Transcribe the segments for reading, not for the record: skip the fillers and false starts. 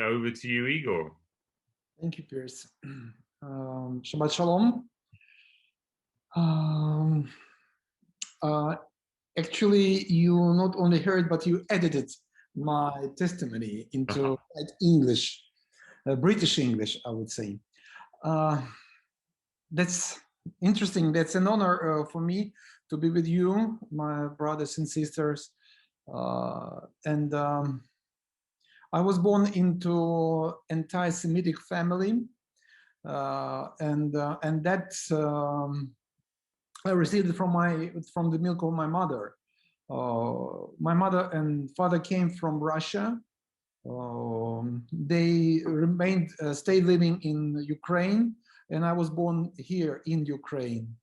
So over to you, Igor. Thank you, Pierce. Shabbat Shalom. Um, uh, Actually, you not only heard, but you edited my testimony into English, British English, I would say. That's interesting. That's an honor for me to be with you, my brothers and sisters. And I was born into anti-Semitic family, and that I received it from the milk of my mother. My mother and father came from Russia. They remained, stayed living in Ukraine, and I was born here in Ukraine.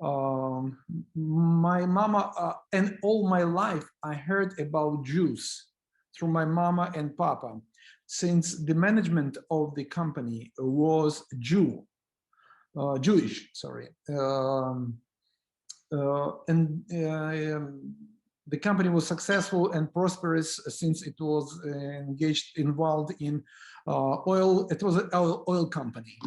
My mama, and all my life, I heard about Jews through my mama and papa, since the management of the company was Jewish, sorry. The company was successful and prosperous since it was involved in oil. It was an oil company.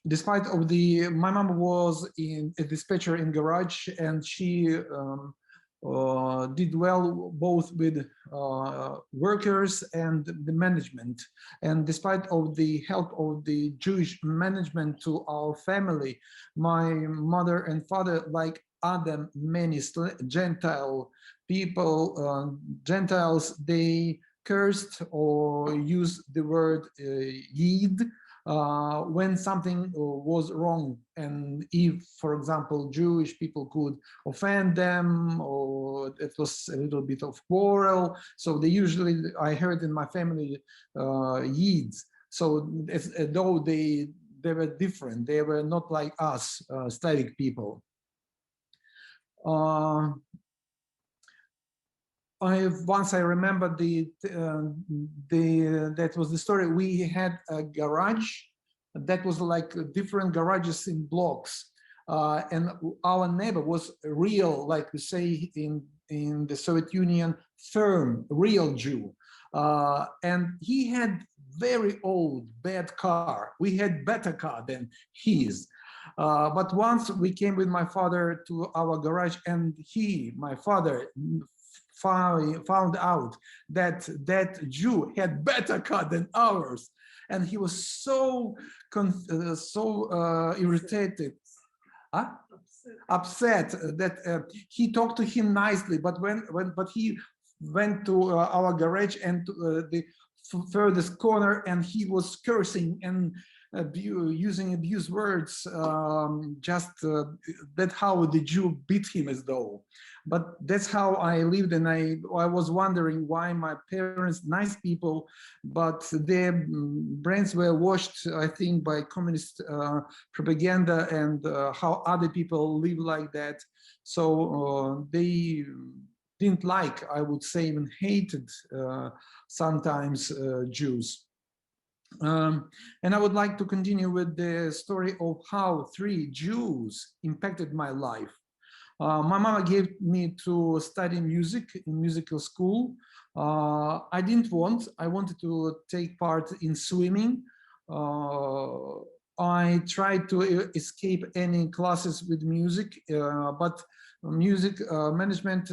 Despite of my mom was a dispatcher in garage, and she did well both with workers and the management. And despite of the help of the Jewish management to our family, my mother and father, like other many Gentile people, Gentiles, they cursed or used the word Yid when something was wrong. And if, for example, Jewish people could offend them, or it was a little bit of quarrel, so they usually, I heard in my family, Yids. So though they were different, they were not like us, Slavic people. Once I remember that was the story. We had a garage that was like different garages in blocks, and our neighbor was real, like we say in the Soviet Union, firm, real Jew, and he had very old, bad car. We had better car than his. But once we came with my father to our garage, and my father, found out that that Jew had better car than ours, and he was so irritated, upset that he talked to him nicely, but but he went to our garage and to the furthest corner, and he was cursing and using abuse words. That's how the Jew beat him, as though. But that's how I lived, and I was wondering why my parents, nice people, but their brains were washed, I think, by communist propaganda, and how other people live like that. So they didn't like, I would say, even hated sometimes Jews. And I would like to continue with the story of how 3 Jews impacted my life. My mama gave me to study music in musical school. I didn't want, I wanted to take part in swimming. I tried to escape any classes with music, but music management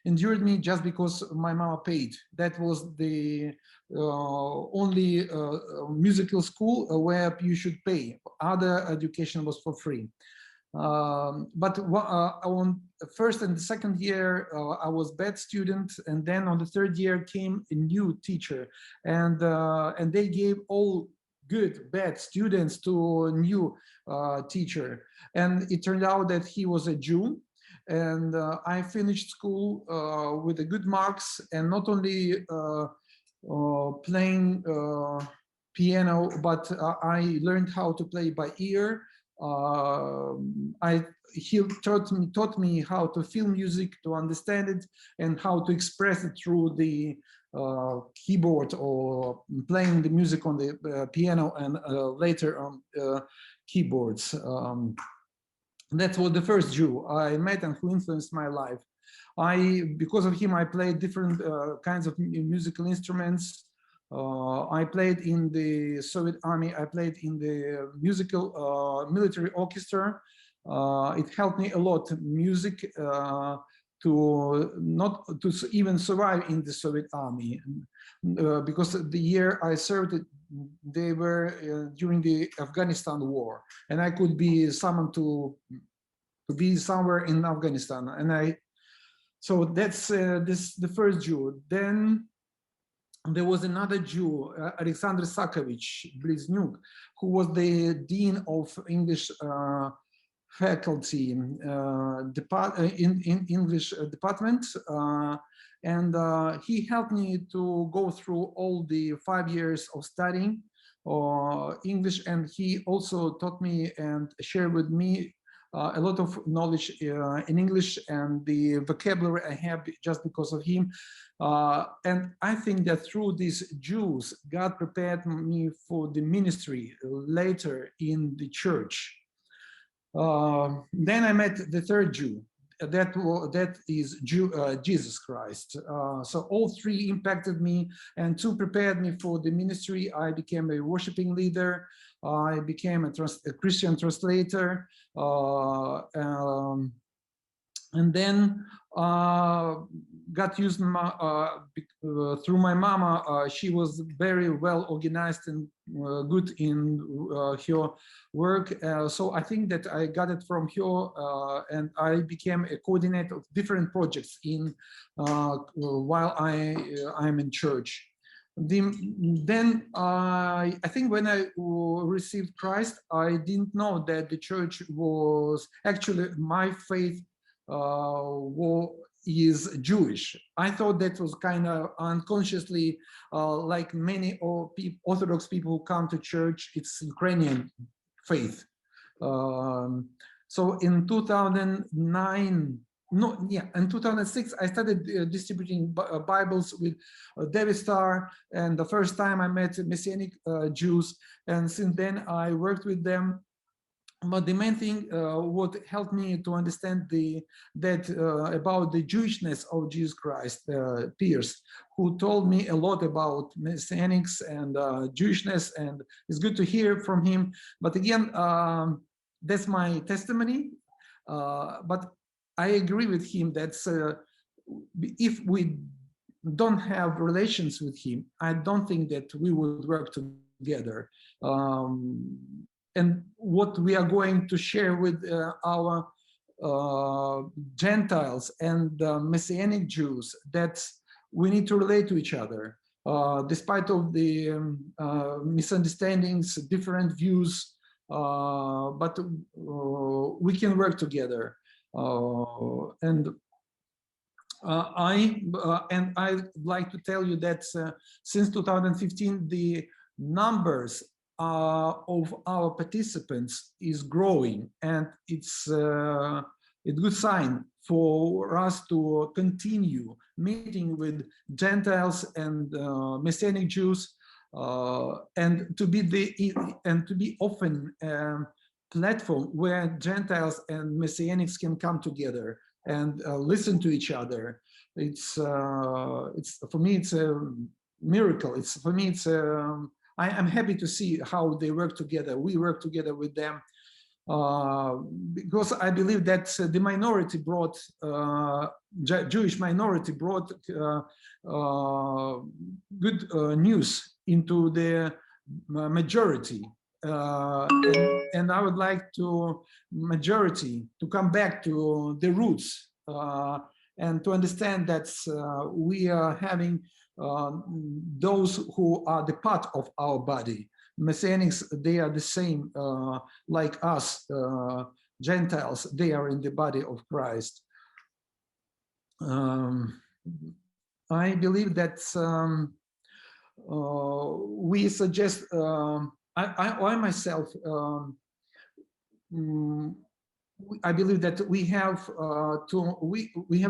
endured me just because my mama paid. That was the only musical school where you should pay. Other education was for free. But on the first and the second year, I was bad student, and then on the third year came a new teacher, and they gave all good bad students to a new teacher, and it turned out that he was a Jew. And I finished school with the good marks, and not only playing piano, but I learned how to play by ear. He taught me how to feel music, to understand it, and how to express it through the keyboard, or playing the music on the piano, and later on keyboards. That was the first Jew I met and who influenced my life. Because of him, I played different kinds of musical instruments. I played in the Soviet Army. I played in the military orchestra. It helped me a lot. Music to not to even survive in the Soviet Army, because the year I served, they were during the Afghanistan war, and I could be summoned to be somewhere in Afghanistan, and so that's the first Jew. Then there was another Jew, Alexander Sakovich Bliznuk, who was the dean of English faculty in English department, and he helped me to go through all the 5 years of studying English, and he also taught me and shared with me a lot of knowledge in English and the vocabulary I have just because of him. And I think that through these Jews, God prepared me for the ministry later in the church. Then I met the third Jew. That is Jesus Christ. So all three impacted me, and two prepared me for the ministry. I became a worshiping leader. I became a Christian translator. And then got used through my mama. She was very well organized and good in her work. So I think that I got it from her, and I became a coordinator of different projects while I'm in church. Then I think when I received Christ, I didn't know that the church was actually my faith is Jewish. I thought that was kind of unconsciously, like many Orthodox people who come to church, it's Ukrainian faith. So in 2009, in 2006, I started distributing Bibles with David Starr, and the first time I met Messianic Jews, and since then I worked with them. But the main thing what helped me to understand about the Jewishness of Jesus Christ, Pierce, who told me a lot about Messianics and Jewishness, and it's good to hear from him. But again, that's my testimony. But I agree with him that if we don't have relations with him, I don't think that we would work together. And what we are going to share with our Gentiles and Messianic Jews, that we need to relate to each other, despite of the misunderstandings, different views, but we can work together. And I'd like to tell you that since 2015, the numbers of our participants is growing, and it's a good sign for us to continue meeting with Gentiles and Messianic Jews, and to be often platform where Gentiles and Messianics can come together and listen to each other. It's for me, it's a miracle. I'm happy to see how they work together. We work together with them because I believe that the minority brought, Jewish minority brought good news into the majority. And I would like majority to come back to the roots and to understand that we are having those who are the part of our body. Messianics, they are the same like us. Gentiles, they are in the body of Christ. I believe that we suggest, I myself, I believe that we have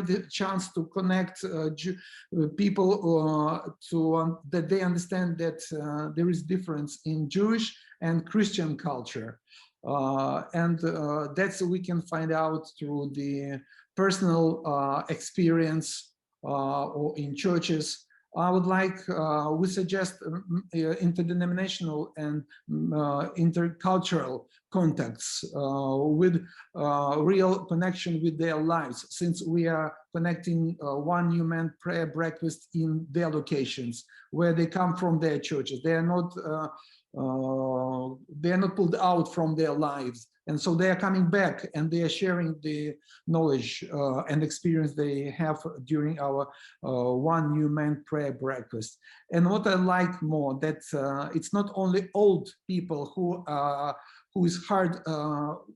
the chance to connect people that they understand that there is difference in Jewish and Christian culture. That's we can find out through the personal experience or in churches. I would like, we suggest interdenominational and intercultural contacts with real connection with their lives, since we are connecting one human prayer breakfast in their locations where they come from, their churches. They are not pulled out from their lives, and so they are coming back and they are sharing the knowledge and experience they have during our one new man prayer breakfast. And what I like more, that it's not only old people who is hard,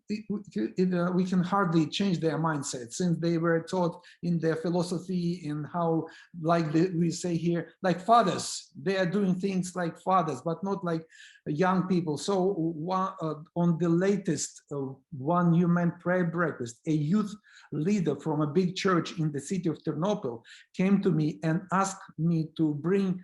we can hardly change their mindset, since they were taught in their philosophy, in how, like we say here, like fathers, they are doing things like fathers, but not like young people. So on the latest one human prayer breakfast, a youth leader from a big church in the city of Ternopil came to me and asked me to bring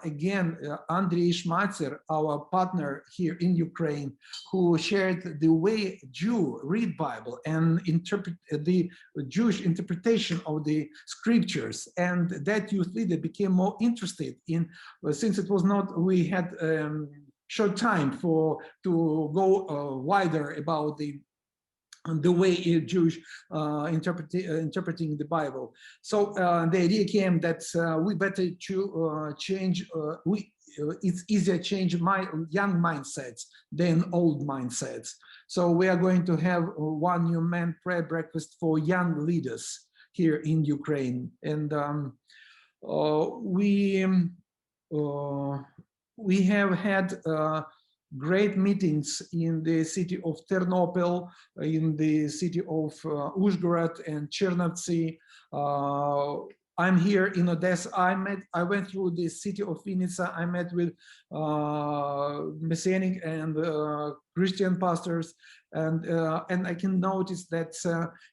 again Andrei Shmatzer, our partner here in Ukraine, who shared the way Jew read Bible and interpret the Jewish interpretation of the scriptures. And that youth leader became more interested in, since it was not, we had short time to go wider about the way Jewish interpreting the Bible. So the idea came that we better change, it's easier to change young mindsets than old mindsets. So we are going to have one new man prayer breakfast for young leaders here in Ukraine. And we have had great meetings in the city of Ternopil, in the city of Uzhgorod and Chernovtsi. I'm here in Odessa. I went through the city of Vinnytsia. I met with Messianic and Christian pastors, and I can notice that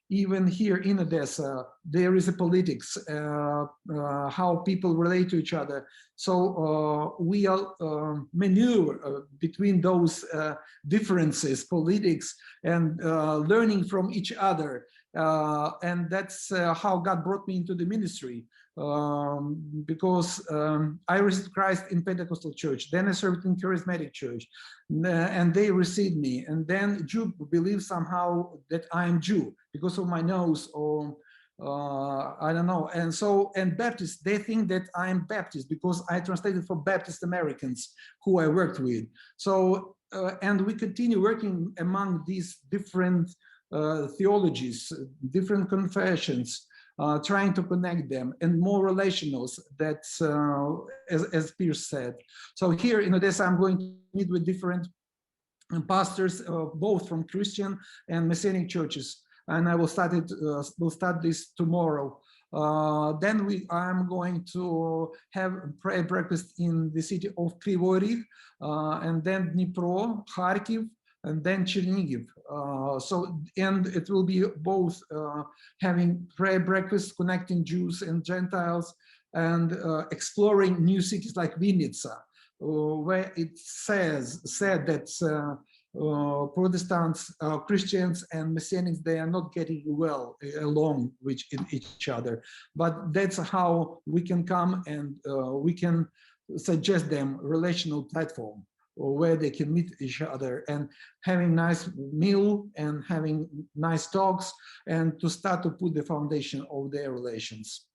even here in Odessa, there is a politics, how people relate to each other. So we are maneuver between those differences, politics, and learning from each other. And that's how God brought me into the ministry, because I received Christ in Pentecostal church, then I served in charismatic church, and they received me. And then Jew believe somehow that I'm Jew because of my nose, or I don't know. And so, and Baptists, they think that I'm Baptist because I translated for Baptist Americans who I worked with. So, and we continue working among these different theologies, different confessions, trying to connect them, and more relationals, that's as Pierce said. So here in Odessa, I'm going to meet with different pastors, both from Christian and Messianic churches, and I will we'll start this tomorrow. Then I'm going to have prayer breakfast in the city of Kryvyi Rih, and then Dnipro, Kharkiv, and then Chernihiv. And it will be both having prayer breakfast, connecting Jews and Gentiles, and exploring new cities like Vinnytsia, where it said that Protestants, Christians, and Messianics, they are not getting well along with each other. But that's how we can come and we can suggest them relational platform where they can meet each other and having nice meal and having nice talks, and to start to put the foundation of their relations.